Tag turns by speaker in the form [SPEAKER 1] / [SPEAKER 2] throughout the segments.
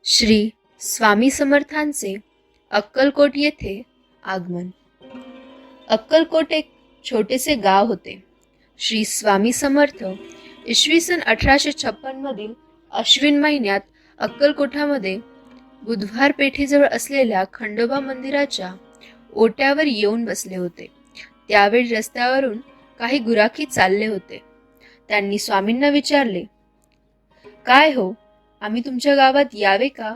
[SPEAKER 1] श्री स्वामी समर्थांचे अक्कलकोट येथे आगमन. अक्कलकोट एक छोटेसे गाव होते. श्री स्वामी समर्थ इसवी सन 1856 मधील अश्विन महिन्यात अक्कलकोटामध्ये बुधवार पेठेजवळ असलेल्या खंडोबा मंदिराच्या ओट्यावर येऊन बसले होते. त्यावेळी रस्त्यावरून काही गुराखी चालले होते. त्यांनी स्वामींना विचारले, काय हो, आम्ही तुमच्या गावात यावे का?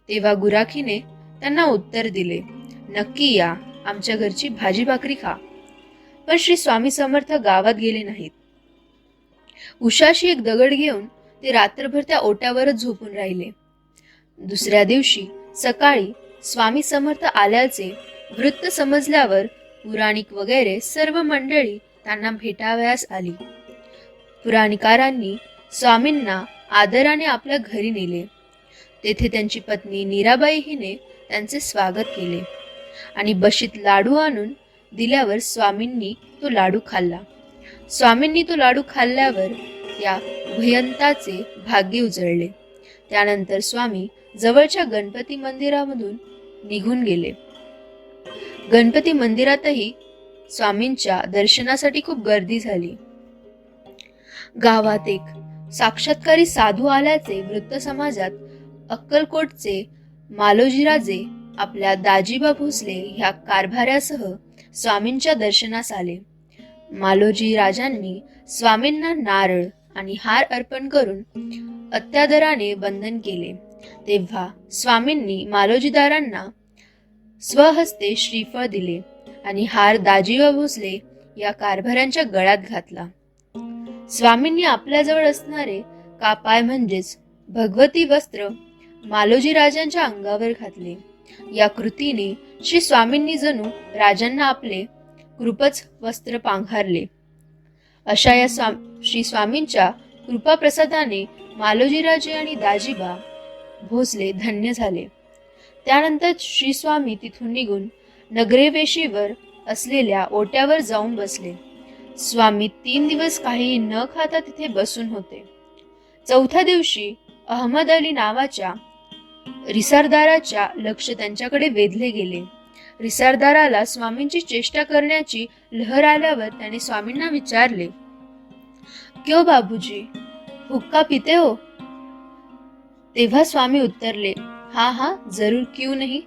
[SPEAKER 1] तेव्हा गुराखीने त्यांना उत्तर दिले, नक्की या, आमच्या घरची भाजी भाकरी खा. पण श्री स्वामी समर्थ गावात गेले नाहीत. उशाशी एक दगड घेऊन ते रात्रभर त्या ओट्यावरच झोपून राहिले. दुसऱ्या दिवशी सकाळी स्वामी समर्थ आल्याचे वृत्त समजल्यावर पुराणिक वगैरे सर्व मंडळी त्यांना भेटावयास आली. पुराणिकारांनी स्वामींना आदराने आपल्या घरी नेले. तेथे त्यांची पत्नी नीराबाई हिने त्यांचे स्वागत केले आणि बशीत लाडू आणून दिल्यावर स्वामींनी तो लाडू खाल्ला. स्वामींनी तो लाडू खाल्ल्यावर त्या भयंताचे भाग्य उजळले. त्यानंतर स्वामी जवळच्या गणपती मंदिरामधून निघून गेले. गणपती मंदिरातही स्वामींच्या दर्शनासाठी खूप गर्दी झाली. गावात एक साक्षात्कारी साधू आल्याचे वृत्त समाजात अक्कलकोटचे मालोजीराजे आपल्या दाजीबा भोसले ह्या कारभाऱ्यासह स्वामींच्या दर्शनास आले. मालोजी राजांनी स्वामींना नारळ आणि हार अर्पण करून अत्यादराने वंदन केले. तेव्हा स्वामींनी मालोजीदारांना स्वहस्ते श्रीफळ दिले आणि हार दाजीबा भोसले या कारभाऱ्यांच्या गळ्यात घातला. स्वामींनी आपल्याजवळ असणारे कापाय म्हणजेच भगवती वस्त्र मालोजी राजांच्या अंगावर घातले. या कृतीने श्री स्वामींनी जणू राजांना आपले कृपच वस्त्र पांघरले. अशा या श्री स्वामींच्या कृपाप्रसादाने मालोजीराजे आणि दाजीबा भोसले धन्य झाले. त्यानंतर श्री स्वामी तिथून निघून नगरेवेशीवर असलेल्या ओट्यावर जाऊन बसले. स्वामी 3 दिवस काही न खाता तिथे बसून होते. चौथ्या दिवशी अहमद अली नावाच्या रिसारदाराच्या लक्ष त्यांच्याकडे वेधले गेले. रिसारदाराला स्वामींची चेष्टा करण्याची लहर आल्यावर त्याने स्वामींना विचारले, क्यों बाबूजी, हुक्का पिते हो? तेव्हा स्वामी उत्तरले, हा हा, जरूर, क्यों नहीं.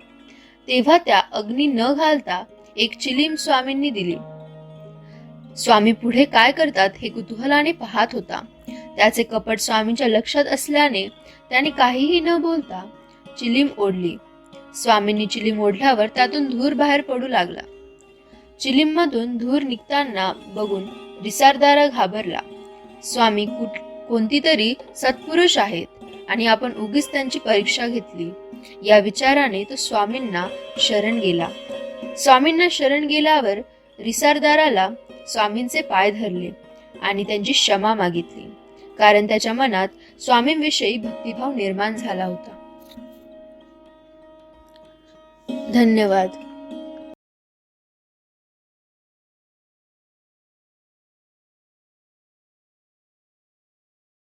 [SPEAKER 1] तेव्हा त्या अग्नी न घालता एक चिलीम स्वामींनी दिली. स्वामी पुढे काय करतात हे कुतूहलाने पाहत होता. त्याचे कपट स्वामींच्या लक्षात असल्याने त्याने काहीही न बोलता चिलीम ओढली. स्वामींनी चिलीम ओढल्यावर त्यातून धूर बाहेर पडू लागला. चिलीम मधून धूर निघताना बघून रिसारदार घाबरला. स्वामी कोणती तरी सत्पुरुष आहेत आणि आपण उगीच त्यांची परीक्षा घेतली या विचाराने तो स्वामींना शरण गेला. स्वामींना शरण गेल्यावर रिसारदाराला स्वामींचे पाय धरले आणि त्यांची क्षमा मागितली, कारण त्याच्या मनात स्वामींविषयी भक्तिभाव निर्माण झाला होता. धन्यवाद.